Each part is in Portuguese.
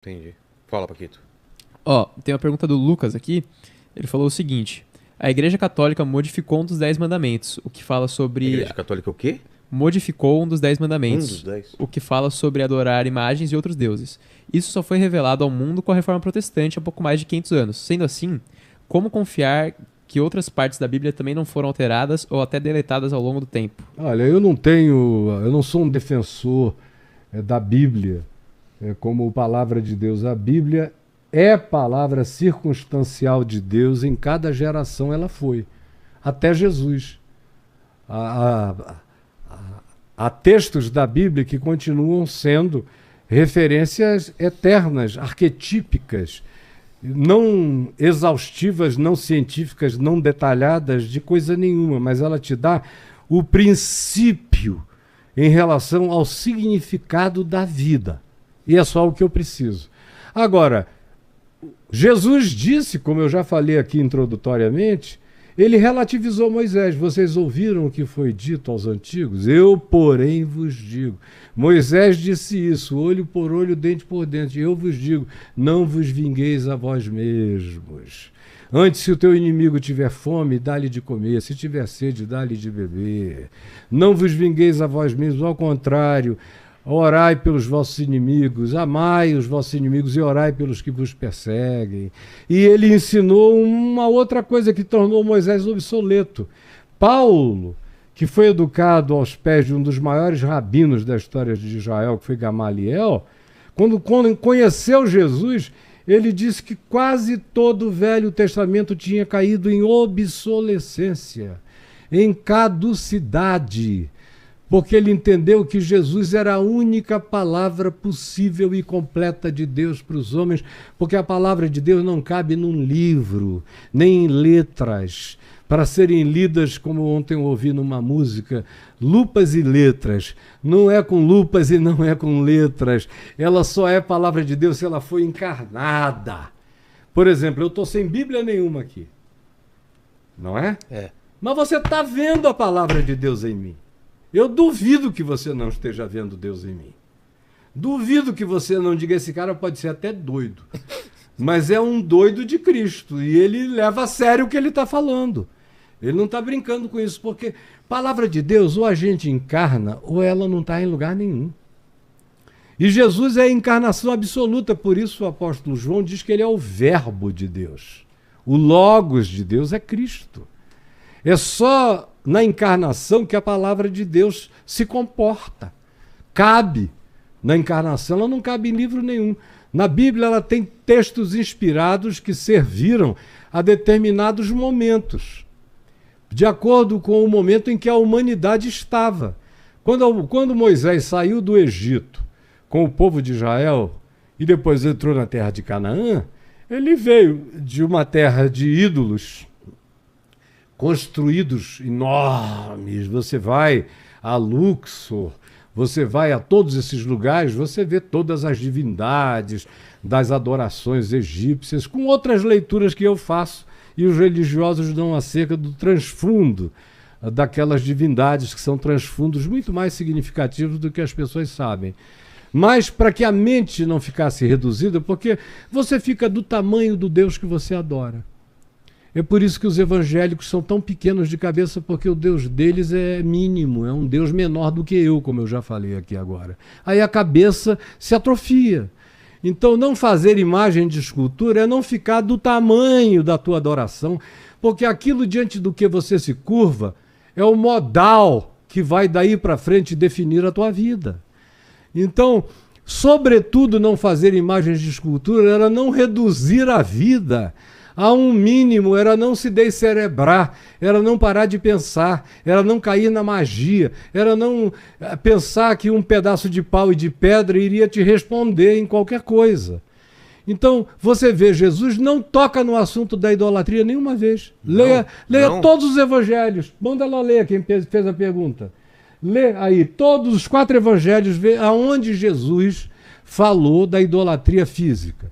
Entendi. Fala, Paquito. Ó, tem uma pergunta do Lucas aqui. Ele falou o seguinte: a Igreja Católica modificou um dos 10 mandamentos, o que fala sobre. Igreja Católica o quê? Modificou um dos 10 mandamentos, dos 10. o que fala sobre adorar imagens e outros deuses. Isso só foi revelado ao mundo com a Reforma Protestante há pouco mais de 500 anos. Sendo assim, como confiar que outras partes da Bíblia também não foram alteradas ou até deletadas ao longo do tempo? Olha, eu não sou um defensor da Bíblia como palavra de Deus. A Bíblia é palavra circunstancial de Deus, em cada geração ela foi, até Jesus. Há textos da Bíblia que continuam sendo referências eternas, arquetípicas, não exaustivas, não científicas, não detalhadas de coisa nenhuma, mas ela te dá o princípio em relação ao significado da vida. E é só o que eu preciso. Agora, Jesus disse, como eu já falei aqui introdutoriamente, ele relativizou Moisés. Vocês ouviram o que foi dito aos antigos? Eu, porém, vos digo. Moisés disse isso, olho por olho, dente por dente. Eu vos digo, não vos vingueis a vós mesmos. Antes, se o teu inimigo tiver fome, dá-lhe de comer. Se tiver sede, dá-lhe de beber. Não vos vingueis a vós mesmos, ao contrário, orai pelos vossos inimigos, amai os vossos inimigos e orai pelos que vos perseguem. E ele ensinou uma outra coisa que tornou Moisés obsoleto. Paulo, que foi educado aos pés de um dos maiores rabinos da história de Israel, que foi Gamaliel, quando conheceu Jesus, ele disse que quase todo o Velho Testamento tinha caído em obsolescência, em caducidade, porque ele entendeu que Jesus era a única palavra possível e completa de Deus para os homens, porque a palavra de Deus não cabe num livro, nem em letras, para serem lidas, como ontem eu ouvi numa música, lupas e letras. Não é com lupas e não é com letras. Ela só é palavra de Deus se ela foi encarnada. Por exemplo, eu estou sem Bíblia nenhuma aqui. Não é? É. Mas você está vendo a palavra de Deus em mim. Eu duvido que você não esteja vendo Deus em mim. Duvido que você não diga, esse cara pode ser até doido. Mas é um doido de Cristo. E ele leva a sério o que ele está falando. Ele não está brincando com isso, porque palavra de Deus, ou a gente encarna, ou ela não está em lugar nenhum. E Jesus é a encarnação absoluta, por isso o apóstolo João diz que ele é o verbo de Deus. O logos de Deus é Cristo. É só na encarnação que a palavra de Deus se comporta. Cabe na encarnação, ela não cabe em livro nenhum. Na Bíblia ela tem textos inspirados que serviram a determinados momentos, de acordo com o momento em que a humanidade estava. Quando Moisés saiu do Egito com o povo de Israel e depois entrou na terra de Canaã, ele veio de uma terra de ídolos construídos enormes. Você vai a Luxor, você vai a todos esses lugares, você vê todas as divindades das adorações egípcias, com outras leituras que eu faço, e os religiosos dão acerca do transfundo daquelas divindades, que são transfundos muito mais significativos do que as pessoas sabem. Mas para que a mente não ficasse reduzida, porque você fica do tamanho do Deus que você adora. É por isso que os evangélicos são tão pequenos de cabeça, porque o Deus deles é mínimo, é um Deus menor do que eu, como eu já falei aqui agora. Aí a cabeça se atrofia. Então não fazer imagem de escultura é não ficar do tamanho da tua adoração, porque aquilo diante do que você se curva é o modal que vai daí para frente definir a tua vida. Então, sobretudo, não fazer imagens de escultura era não reduzir a vida a um mínimo, era não se descerebrar, era não parar de pensar, era não cair na magia, era não pensar que um pedaço de pau e de pedra iria te responder em qualquer coisa. Então, você vê, Jesus não toca no assunto da idolatria nenhuma vez. Leia todos os evangelhos. Manda ela ler, quem fez a pergunta. Lê aí todos os 4 evangelhos, vê aonde Jesus falou da idolatria física.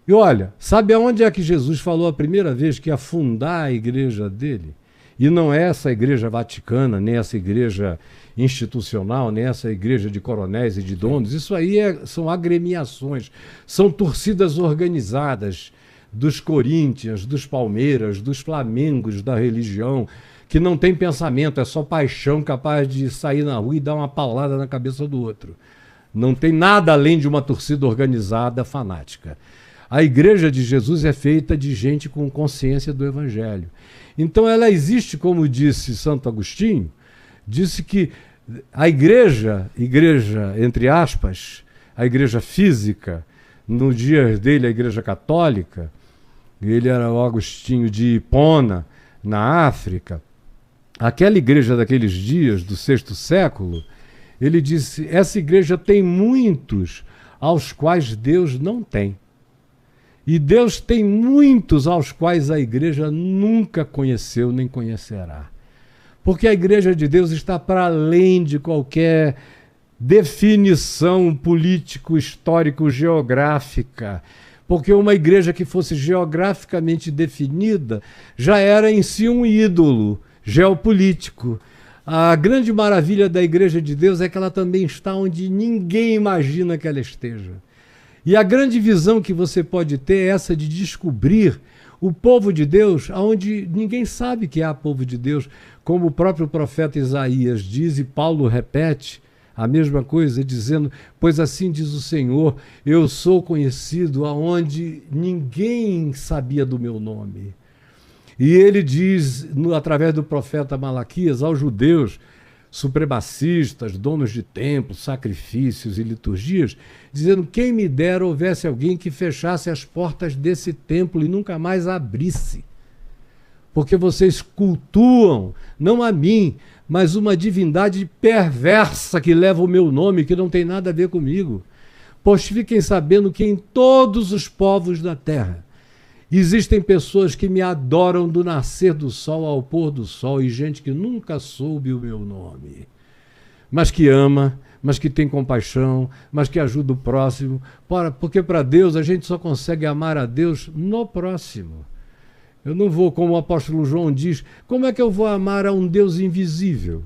E olha, sabe aonde é que Jesus falou a primeira vez que ia fundar a igreja dele? E não é essa igreja vaticana, nem essa igreja institucional, nem essa igreja de coronéis e de donos. Isso aí são agremiações, são torcidas organizadas dos Corinthians, dos Palmeiras, dos Flamengos da religião, que não tem pensamento, é só paixão, capaz de sair na rua e dar uma paulada na cabeça do outro. Não tem nada além de uma torcida organizada fanática. A Igreja de Jesus é feita de gente com consciência do Evangelho. Então ela existe, como disse Santo Agostinho, disse que a igreja, entre aspas, a igreja física, no dia dele a igreja católica, ele era o Agostinho de Hipona, na África, aquela igreja daqueles dias, do sexto século, ele disse, essa igreja tem muitos aos quais Deus não tem. E Deus tem muitos aos quais a igreja nunca conheceu nem conhecerá. Porque a igreja de Deus está para além de qualquer definição político-histórico-geográfica. Porque uma igreja que fosse geograficamente definida já era em si um ídolo geopolítico. A grande maravilha da igreja de Deus é que ela também está onde ninguém imagina que ela esteja. E a grande visão que você pode ter é essa de descobrir o povo de Deus onde ninguém sabe que há povo de Deus, como o próprio profeta Isaías diz, e Paulo repete a mesma coisa, dizendo, pois assim diz o Senhor, eu sou conhecido aonde ninguém sabia do meu nome. E ele diz, através do profeta Malaquias, aos judeus, supremacistas, donos de templos, sacrifícios e liturgias, dizendo, quem me dera houvesse alguém que fechasse as portas desse templo e nunca mais abrisse. Porque vocês cultuam, não a mim, mas uma divindade perversa que leva o meu nome, que não tem nada a ver comigo. Pois fiquem sabendo que em todos os povos da terra existem pessoas que me adoram do nascer do sol ao pôr do sol, e gente que nunca soube o meu nome, mas que ama, mas que tem compaixão, mas que ajuda o próximo, porque para Deus a gente só consegue amar a Deus no próximo. Eu não vou, como o apóstolo João diz, como é que eu vou amar a um Deus invisível?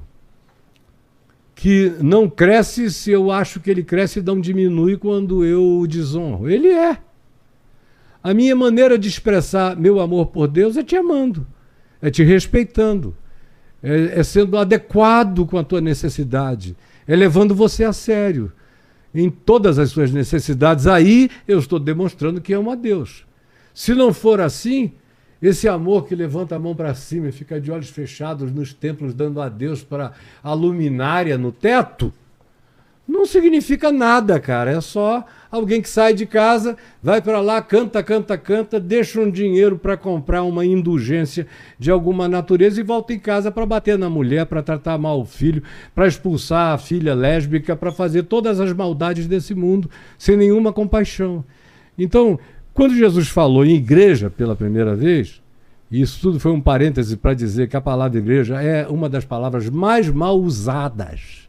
Que não cresce se eu acho que ele cresce e não diminui quando eu o desonro. Ele é. A minha maneira de expressar meu amor por Deus é te amando, é te respeitando, é sendo adequado com a tua necessidade, é levando você a sério em todas as suas necessidades. Aí eu estou demonstrando que amo a Deus. Se não for assim, esse amor que levanta a mão para cima e fica de olhos fechados nos templos dando a Deus para a luminária no teto, não significa nada, cara. É só alguém que sai de casa, vai para lá, canta, deixa um dinheiro para comprar uma indulgência de alguma natureza e volta em casa para bater na mulher, para tratar mal o filho, para expulsar a filha lésbica, para fazer todas as maldades desse mundo, sem nenhuma compaixão. Então, quando Jesus falou em igreja pela primeira vez, e isso tudo foi um parêntese para dizer que a palavra igreja é uma das palavras mais mal usadas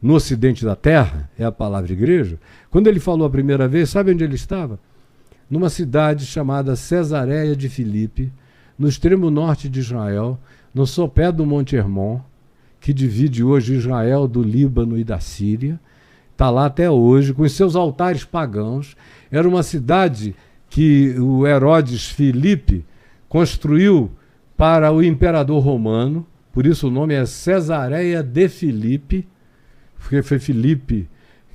no ocidente da terra, é a palavra igreja. Quando ele falou a primeira vez, sabe onde ele estava? Numa cidade chamada Cesareia de Filipe, no extremo norte de Israel, no sopé do Monte Hermon, que divide hoje Israel do Líbano e da Síria. Está lá até hoje, com os seus altares pagãos. Era uma cidade que o Herodes Filipe construiu para o imperador romano, por isso o nome é Cesareia de Filipe, porque foi Filipe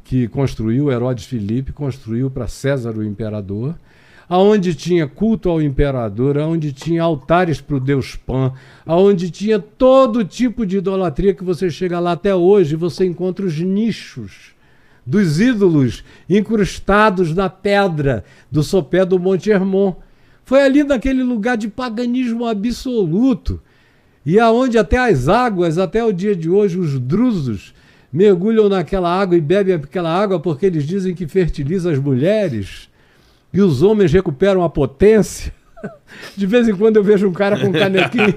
que construiu, Herodes Filipe construiu para César o imperador, aonde tinha culto ao imperador, aonde tinha altares para o deus Pan, aonde tinha todo tipo de idolatria que você chega lá até hoje, você encontra os nichos dos ídolos incrustados na pedra do sopé do Monte Hermon. Foi ali naquele lugar de paganismo absoluto, e aonde até as águas, até o dia de hoje, os drusos mergulham naquela água e bebem aquela água porque eles dizem que fertiliza as mulheres e os homens recuperam a potência. De vez em quando eu vejo um cara com um canequinho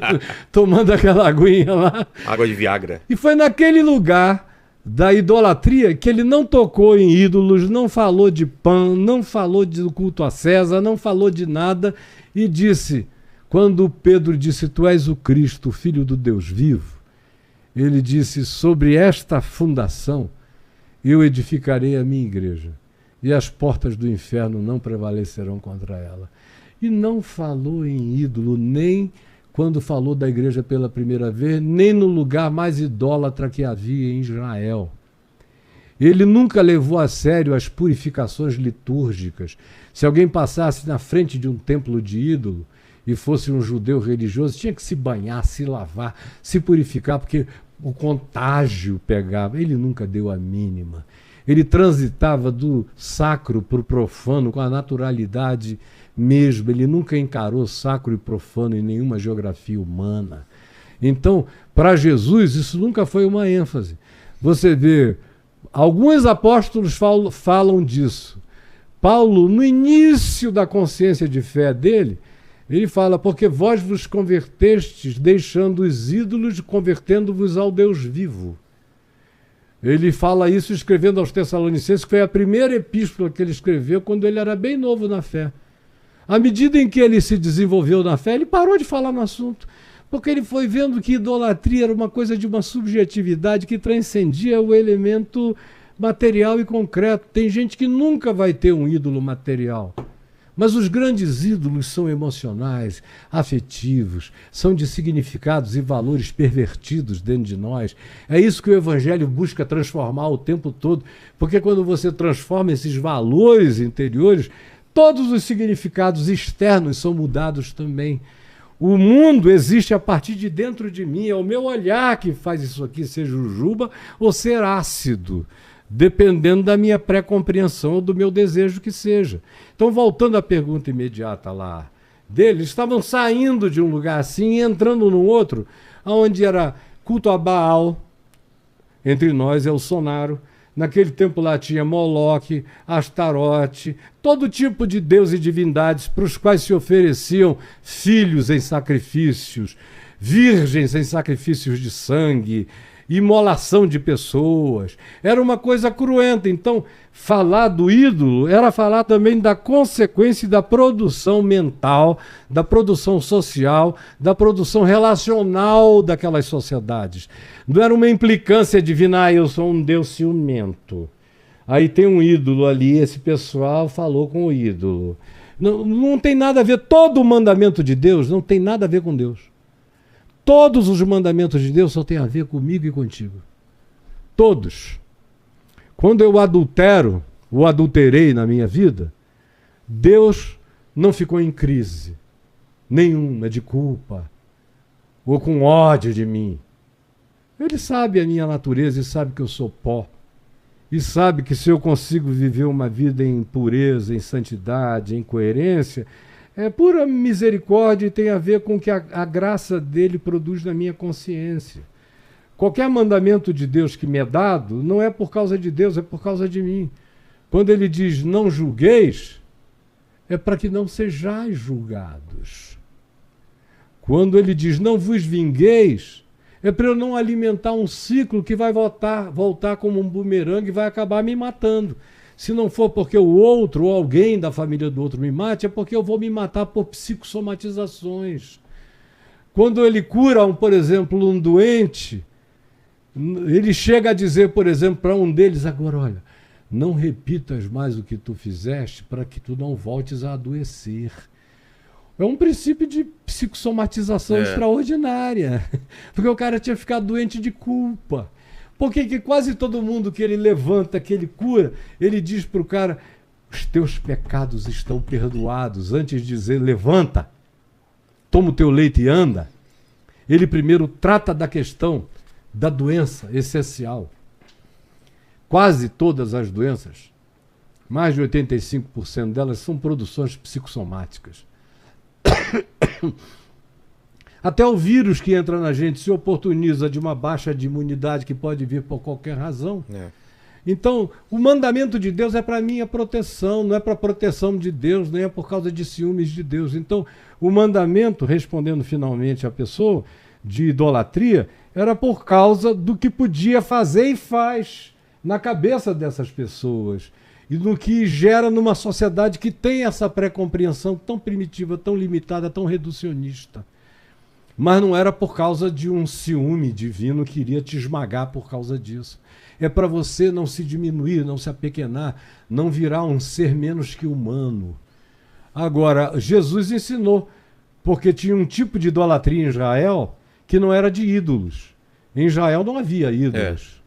tomando aquela aguinha lá. Água de Viagra. E foi naquele lugar da idolatria que ele não tocou em ídolos, não falou de Pan, não falou do culto a César, não falou de nada, e disse, quando Pedro disse, tu és o Cristo, o Filho do Deus vivo, Ele disse: sobre esta fundação eu edificarei a minha igreja, e as portas do inferno não prevalecerão contra ela. E não falou em ídolo, nem quando falou da igreja pela primeira vez, nem no lugar mais idólatra que havia em Israel. Ele nunca levou a sério as purificações litúrgicas. Se alguém passasse na frente de um templo de ídolo e fosse um judeu religioso, tinha que se banhar, se lavar, se purificar, porque o contágio pegava. Ele nunca deu a mínima. Ele transitava do sacro para o profano com a naturalidade mesmo. Ele nunca encarou sacro e profano em nenhuma geografia humana. Então, para Jesus, isso nunca foi uma ênfase. Você vê, alguns apóstolos falam disso. Paulo, no início da consciência de fé dele, ele fala: porque vós vos convertestes deixando os ídolos, convertendo-vos ao Deus vivo. Ele fala isso escrevendo aos Tessalonicenses, que foi a primeira epístola que ele escreveu quando ele era bem novo na fé. À medida em que ele se desenvolveu na fé, ele parou de falar no assunto, porque ele foi vendo que idolatria era uma coisa de uma subjetividade que transcendia o elemento material e concreto. Tem gente que nunca vai ter um ídolo material. Mas os grandes ídolos são emocionais, afetivos, são de significados e valores pervertidos dentro de nós. É isso que o Evangelho busca transformar o tempo todo, porque quando você transforma esses valores interiores, todos os significados externos são mudados também. O mundo existe a partir de dentro de mim, é o meu olhar que faz isso aqui ser jujuba ou ser ácido, dependendo da minha pré-compreensão ou do meu desejo que seja. Então, voltando à pergunta imediata lá deles, estavam saindo de um lugar assim e entrando num outro, onde era culto a Baal, entre nós é o Sonaro. Naquele tempo lá tinha Moloque, Astarote, todo tipo de deus e divindades para os quais se ofereciam filhos em sacrifícios, virgens em sacrifícios de sangue, imolação de pessoas. Era uma coisa cruenta. Então, falar do ídolo era falar também da consequência da produção mental, da produção social, da produção relacional daquelas sociedades. Não era uma implicância divina: eu sou um Deus ciumento. Aí tem um ídolo ali, esse pessoal falou com o ídolo. Não tem nada a ver. Todo o mandamento de Deus não tem nada a ver com Deus. Todos os mandamentos de Deus só têm a ver comigo e contigo. Todos. Quando eu adultero, ou adulterei na minha vida, Deus não ficou em crise nenhuma de culpa ou com ódio de mim. Ele sabe a minha natureza e sabe que eu sou pó. E sabe que se eu consigo viver uma vida em pureza, em santidade, em coerência, é pura misericórdia e tem a ver com o que a graça dele produz na minha consciência. Qualquer mandamento de Deus que me é dado não é por causa de Deus, é por causa de mim. Quando ele diz não julgueis, é para que não sejais julgados. Quando ele diz não vos vingueis, é para eu não alimentar um ciclo que vai voltar como um bumerangue e vai acabar me matando. Se não for porque o outro ou alguém da família do outro me mate, é porque eu vou me matar por psicossomatizações. Quando ele cura, por exemplo, um doente, ele chega a dizer, por exemplo, para um deles: agora, olha, não repitas mais o que tu fizeste para que tu não voltes a adoecer. É um princípio de psicossomatização extraordinária. Porque o cara tinha ficado doente de culpa. Porque quase todo mundo que ele levanta, que ele cura, ele diz para o cara: os teus pecados estão perdoados. Antes de dizer levanta, toma o teu leite e anda, ele primeiro trata da questão da doença essencial. Quase todas as doenças, mais de 85% delas, são produções psicossomáticas. Até o vírus que entra na gente se oportuniza de uma baixa de imunidade que pode vir por qualquer razão. Então, o mandamento de Deus é para minha proteção, não é para proteção de Deus, nem é por causa de ciúmes de Deus. Então, o mandamento, respondendo finalmente à pessoa, de idolatria, era por causa do que podia fazer e faz na cabeça dessas pessoas. E no que gera numa sociedade que tem essa pré-compreensão tão primitiva, tão limitada, tão reducionista. Mas não era por causa de um ciúme divino que iria te esmagar por causa disso. É para você não se diminuir, não se apequenar, não virar um ser menos que humano. Agora, Jesus ensinou, porque tinha um tipo de idolatria em Israel que não era de ídolos. Em Israel não havia ídolos.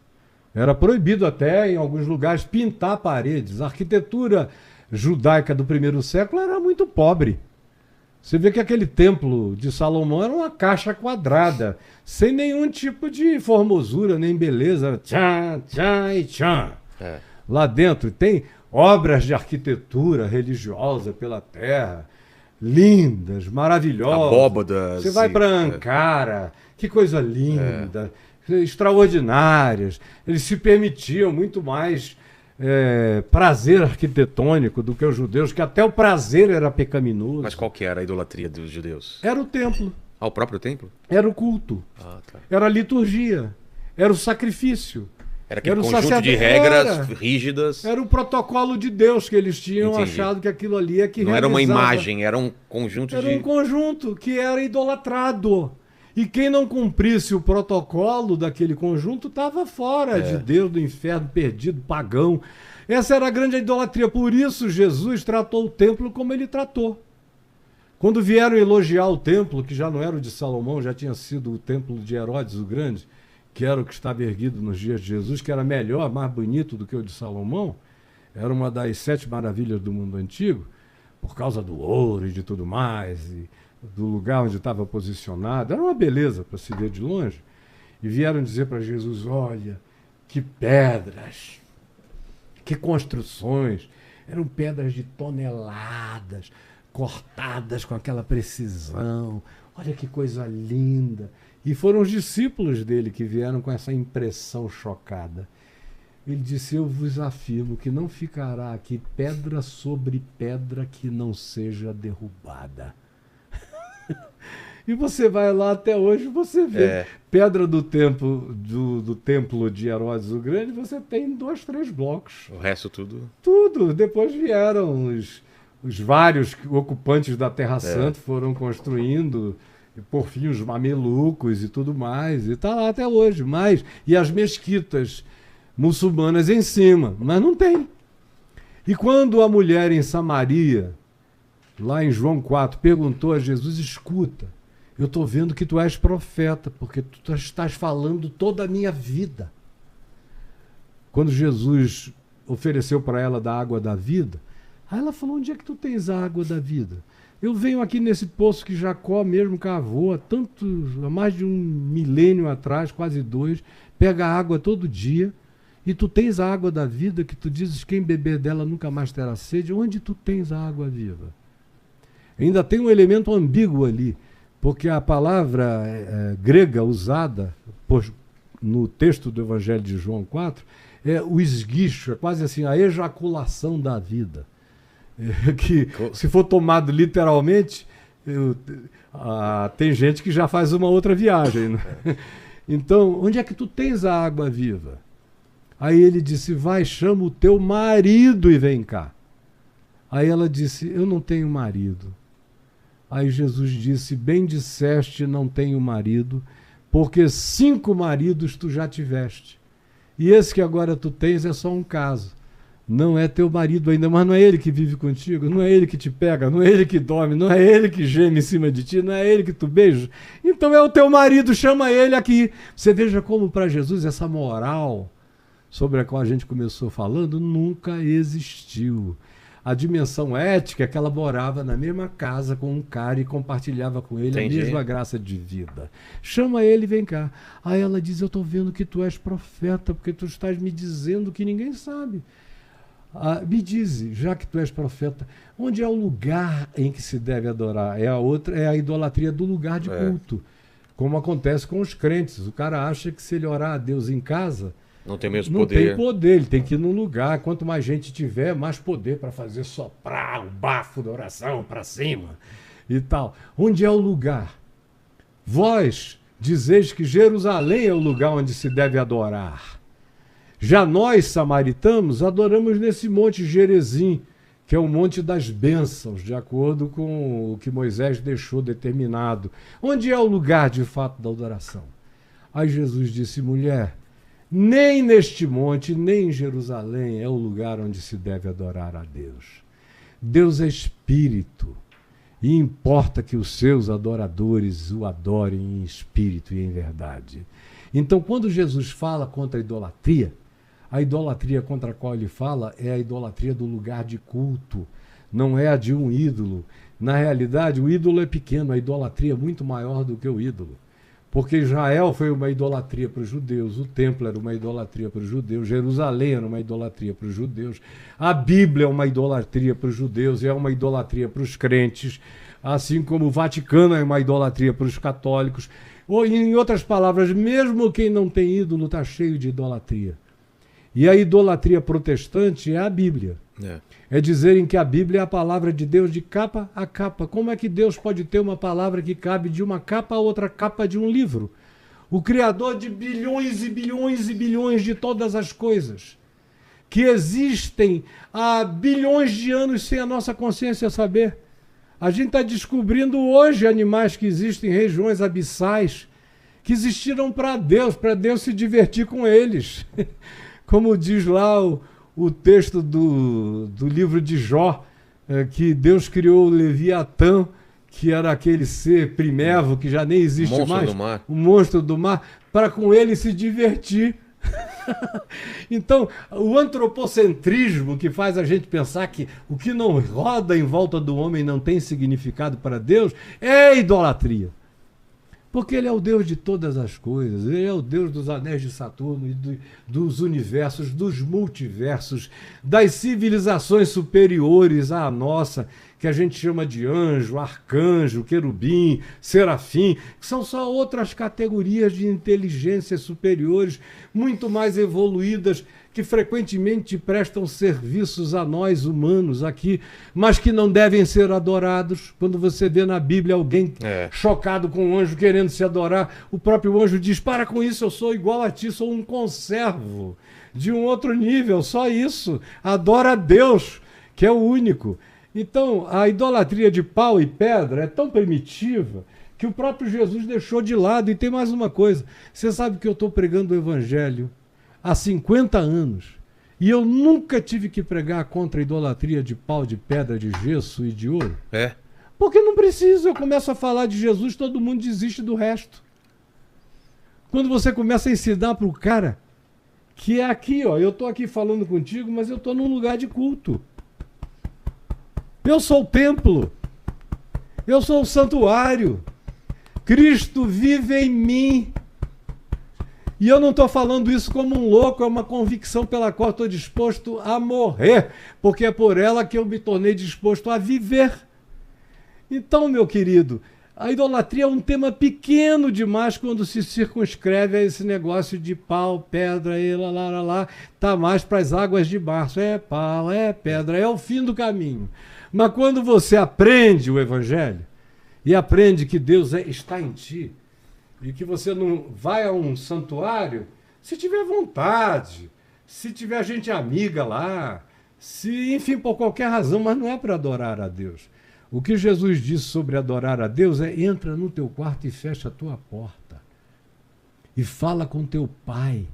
Era proibido até, em alguns lugares, pintar paredes. A arquitetura judaica do primeiro século era muito pobre. Você vê que aquele templo de Salomão era uma caixa quadrada, sem nenhum tipo de formosura, nem beleza. Era tchan, tchan e tchan. Lá dentro tem obras de arquitetura religiosa pela terra, lindas, maravilhosas. Abóbadas. Você vai para Ankara, que coisa linda, extraordinárias. Eles se permitiam muito mais prazer arquitetônico do que os judeus, que até o prazer era pecaminoso. Mas qual que era a idolatria dos judeus? Era o templo, Ah, o próprio templo? era o culto, Ah, tá. era a liturgia, era o sacrifício. Era aquele Era o conjunto de sacerdote- regras era. rígidas. Era o protocolo de Deus que eles tinham Entendi. achado que aquilo ali é que Não era uma realizava. imagem, era um conjunto Era de... um conjunto que era idolatrado. E quem não cumprisse o protocolo daquele conjunto estava fora de Deus, do inferno, perdido, pagão. Essa era a grande idolatria. Por isso Jesus tratou o templo como ele tratou. Quando vieram elogiar o templo, que já não era o de Salomão, já tinha sido o templo de Herodes o Grande, que era o que estava erguido nos dias de Jesus, que era melhor, mais bonito do que o de Salomão, era uma das 7 maravilhas do mundo antigo, por causa do ouro e de tudo mais, e do lugar onde estava posicionado. Era uma beleza para se ver de longe. E vieram dizer para Jesus, olha, que pedras, que construções. Eram pedras de toneladas, cortadas com aquela precisão. Olha que coisa linda. E foram os discípulos dele que vieram com essa impressão chocada. Ele disse, eu vos afirmo que não ficará aqui pedra sobre pedra que não seja derrubada. E você vai lá até hoje, você vê pedra do templo, do templo de Herodes o Grande, você tem 2, 3 blocos. O resto tudo... Tudo. Depois vieram os vários ocupantes da Terra Santa, foram construindo, e por fim os mamelucos e tudo mais. E está lá até hoje. E as mesquitas muçulmanas em cima, mas não tem. E quando a mulher em Samaria, lá em João 4, perguntou a Jesus, escuta, eu estou vendo que tu és profeta, porque tu estás falando toda a minha vida. Quando Jesus ofereceu para ela da água da vida, aí ela falou, onde é que tu tens a água da vida? Eu venho aqui nesse poço que Jacó mesmo cavou há mais de 1 milênio atrás, quase 2, pega água todo dia, e tu tens a água da vida, que tu dizes quem beber dela nunca mais terá sede. Onde tu tens a água viva? Ainda tem um elemento ambíguo ali, porque a palavra grega usada no texto do Evangelho de João 4 é o esguicho, é quase assim, a ejaculação da vida. Que, se for tomado literalmente, tem gente que já faz uma outra viagem. Né? Então, onde é que tu tens a água viva? Aí ele disse, vai, chama o teu marido e vem cá. Aí ela disse, eu não tenho marido. Aí Jesus disse, bem disseste, não tenho marido, porque 5 maridos tu já tiveste. E esse que agora tu tens é só um caso. Não é teu marido ainda, mas não é ele que vive contigo, não é ele que te pega, não é ele que dorme, não é ele que geme em cima de ti, não é ele que tu beija. Então é o teu marido, chama ele aqui. Você veja como para Jesus essa moral sobre a qual a gente começou falando nunca existiu. A dimensão ética é que ela morava na mesma casa com um cara e compartilhava com ele Entendi. a mesma graça de vida. Chama ele e vem cá. Aí ela diz, eu estou vendo que tu és profeta, porque tu estás me dizendo que ninguém sabe. Me diz, já que tu és profeta, onde é o lugar em que se deve adorar? É a idolatria do lugar de culto. Como acontece com os crentes. O cara acha que se ele orar a Deus em casa, Não tem mesmo não poder. tem poder, ele tem que ir num lugar. Quanto mais gente tiver, mais poder para fazer soprar o bafo da oração para cima e tal. Onde é o lugar? Vós dizeis que Jerusalém é o lugar onde se deve adorar. Já nós, samaritanos, adoramos nesse monte Gerezim, que é o Monte das Bênçãos, de acordo com o que Moisés deixou determinado. Onde é o lugar, de fato, da adoração? Aí Jesus disse: mulher, nem neste monte, nem em Jerusalém é o lugar onde se deve adorar a Deus. Deus é espírito, e importa que os seus adoradores o adorem em espírito e em verdade. Então, quando Jesus fala contra a idolatria contra a qual ele fala é a idolatria do lugar de culto, não é a de um ídolo. Na realidade, o ídolo é pequeno, a idolatria é muito maior do que o ídolo. Porque Israel foi uma idolatria para os judeus, o templo era uma idolatria para os judeus, Jerusalém era uma idolatria para os judeus, a Bíblia é uma idolatria para os judeus, é uma idolatria para os crentes, assim como o Vaticano é uma idolatria para os católicos. Ou, em outras palavras, mesmo quem não tem ídolo está cheio de idolatria. E a idolatria protestante é a Bíblia. É dizerem que a Bíblia é a palavra de Deus de capa a capa. Como é que Deus pode ter uma palavra que cabe de uma capa a outra capa de um livro? O Criador de bilhões e bilhões e bilhões de todas as coisas, que existem há bilhões de anos sem a nossa consciência saber. A gente está descobrindo hoje animais que existem em regiões abissais, que existiram para Deus se divertir com eles. Como diz lá o texto do livro de Jó, que Deus criou o Leviatã, que era aquele ser primevo que já nem existe mais, o monstro do mar, para com ele se divertir. Então, o antropocentrismo que faz a gente pensar que o que não roda em volta do homem não tem significado para Deus é idolatria. Porque ele é o Deus de todas as coisas, ele é o Deus dos anéis de Saturno, e dos universos, dos multiversos, das civilizações superiores à nossa, que a gente chama de anjo, arcanjo, querubim, serafim, que são só outras categorias de inteligências superiores, muito mais evoluídas, que frequentemente prestam serviços a nós humanos aqui, mas que não devem ser adorados. Quando você vê na Bíblia alguém chocado com um anjo querendo se adorar, o próprio anjo diz: para com isso, eu sou igual a ti, sou um conservo de um outro nível, só isso. Adora a Deus, que é o único. Então, a idolatria de pau e pedra é tão primitiva que o próprio Jesus deixou de lado. E tem mais uma coisa: você sabe que eu estou pregando o Evangelho há 50 anos, e eu nunca tive que pregar contra a idolatria de pau, de pedra, de gesso e de ouro. Porque não precisa. Eu começo a falar de Jesus, todo mundo desiste do resto. Quando você começa a ensinar para o cara que é aqui, ó, eu estou aqui falando contigo, mas eu estou num lugar de culto. Eu sou o templo, eu sou o santuário, Cristo vive em mim. E eu não estou falando isso como um louco, é uma convicção pela qual estou disposto a morrer, porque é por ela que eu me tornei disposto a viver. Então, meu querido, a idolatria é um tema pequeno demais quando se circunscreve a esse negócio de pau, pedra, e lá, tá mais para as águas de março. É pau, é pedra, é o fim do caminho. Mas quando você aprende o Evangelho e aprende que Deus está em ti, e que você não vai a um santuário se tiver vontade, se tiver gente amiga lá, se, enfim, por qualquer razão, mas não é para adorar a Deus. O que Jesus disse sobre adorar a Deus é: entra no teu quarto e fecha a tua porta. E fala com teu pai,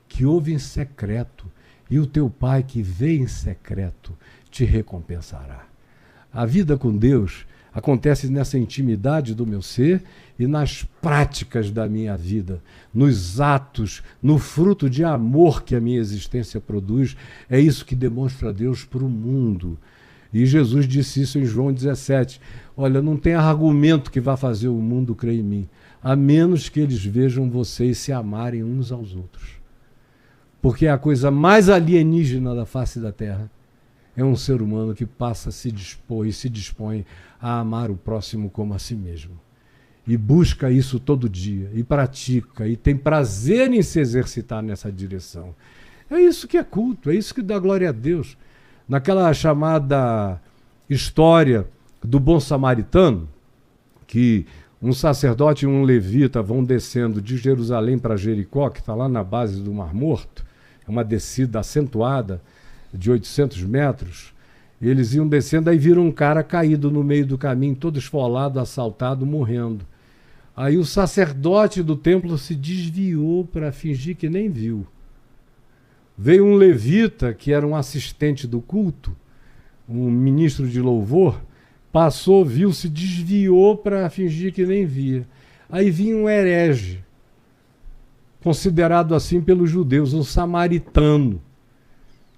que ouve em secreto, e o teu pai que vê em secreto te recompensará. A vida com Deus acontece nessa intimidade do meu ser e nas práticas da minha vida, nos atos, no fruto de amor que a minha existência produz. É isso que demonstra Deus para o mundo. E Jesus disse isso em João 17. Olha, não tem argumento que vá fazer o mundo crer em mim, a menos que eles vejam vocês se amarem uns aos outros. Porque a coisa mais alienígena da face da terra é um ser humano que passa a se dispor e se dispõe a amar o próximo como a si mesmo. E busca isso todo dia, e pratica, e tem prazer em se exercitar nessa direção. É isso que é culto, é isso que dá glória a Deus. Naquela chamada história do bom samaritano, que um sacerdote e um levita vão descendo de Jerusalém para Jericó, que está lá na base do Mar Morto, é uma descida acentuada de 800 metros, Eles iam descendo, aí viram um cara caído no meio do caminho, todo esfolado, assaltado, morrendo. Aí o sacerdote do templo se desviou para fingir que nem viu. Veio um levita, que era um assistente do culto, um ministro de louvor, passou, viu, se desviou para fingir que nem via. Aí vinha um herege, considerado assim pelos judeus, um samaritano,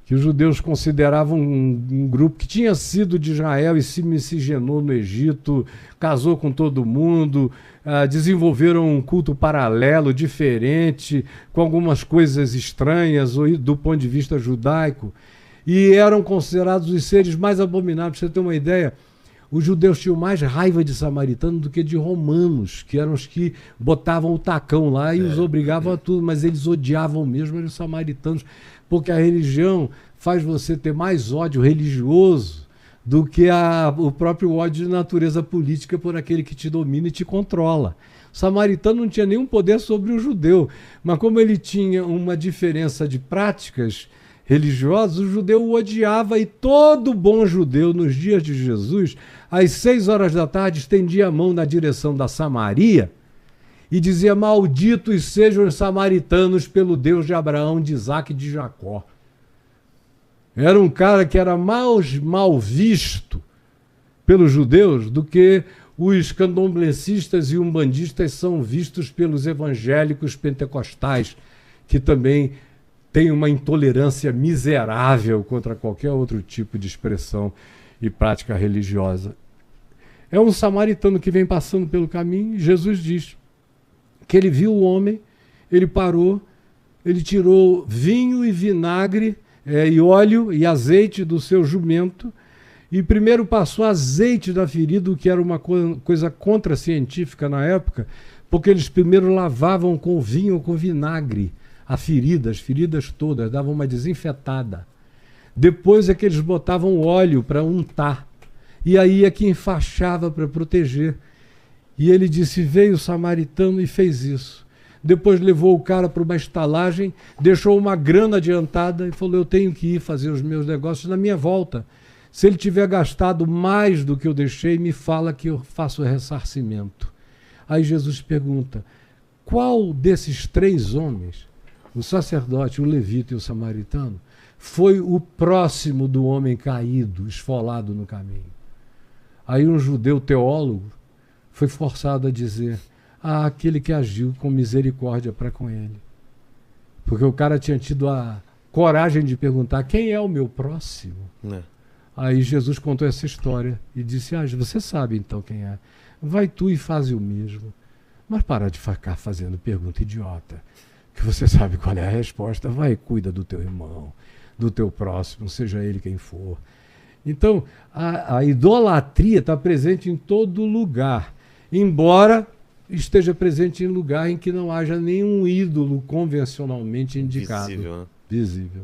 que os judeus consideravam um grupo que tinha sido de Israel e se miscigenou no Egito, casou com todo mundo, desenvolveram um culto paralelo, diferente, com algumas coisas estranhas do ponto de vista judaico, e eram considerados os seres mais abomináveis. Pra você ter uma ideia, os judeus tinham mais raiva de samaritanos do que de romanos, que eram os que botavam o tacão lá e os obrigavam a tudo, mas eles odiavam mesmo os samaritanos, porque a religião faz você ter mais ódio religioso do que o próprio ódio de natureza política por aquele que te domina e te controla. O samaritano não tinha nenhum poder sobre o judeu, mas como ele tinha uma diferença de práticas religiosas, o judeu o odiava, e todo bom judeu, nos dias de Jesus, às 6 horas da tarde, estendia a mão na direção da Samaria e dizia: malditos sejam os samaritanos pelo Deus de Abraão, de Isaque e de Jacó. Era um cara que era mais mal visto pelos judeus do que os candomblecistas e umbandistas são vistos pelos evangélicos pentecostais, que também têm uma intolerância miserável contra qualquer outro tipo de expressão e prática religiosa. É um samaritano que vem passando pelo caminho, e Jesus diz que ele viu o homem, ele parou, ele tirou vinho e vinagre, e óleo e azeite do seu jumento, e primeiro passou azeite na ferida, o que era uma coisa contracientífica na época, porque eles primeiro lavavam com vinho ou com vinagre a ferida, as feridas todas, davam uma desinfetada. Depois é que eles botavam óleo para untar, e aí é que enfaixava para proteger. E ele disse: veio o samaritano e fez isso. Depois levou o cara para uma estalagem, deixou uma grana adiantada e falou: eu tenho que ir fazer os meus negócios na minha volta. Se ele tiver gastado mais do que eu deixei, me fala que eu faço o ressarcimento. Aí Jesus pergunta: qual desses 3 homens, o sacerdote, o levita e o samaritano, foi o próximo do homem caído, esfolado no caminho? Aí um judeu teólogo foi forçado a dizer: aquele que agiu com misericórdia para com ele. Porque o cara tinha tido a coragem de perguntar: quem é o meu próximo? Aí Jesus contou essa história e disse: você sabe então quem é. Vai tu e faz o mesmo. Mas para de ficar fazendo pergunta idiota, que você sabe qual é a resposta. Vai e cuida do teu irmão, do teu próximo, seja ele quem for. Então, a idolatria está presente em todo lugar, embora esteja presente em lugar em que não haja nenhum ídolo convencionalmente indicado. Visível, né? Visível.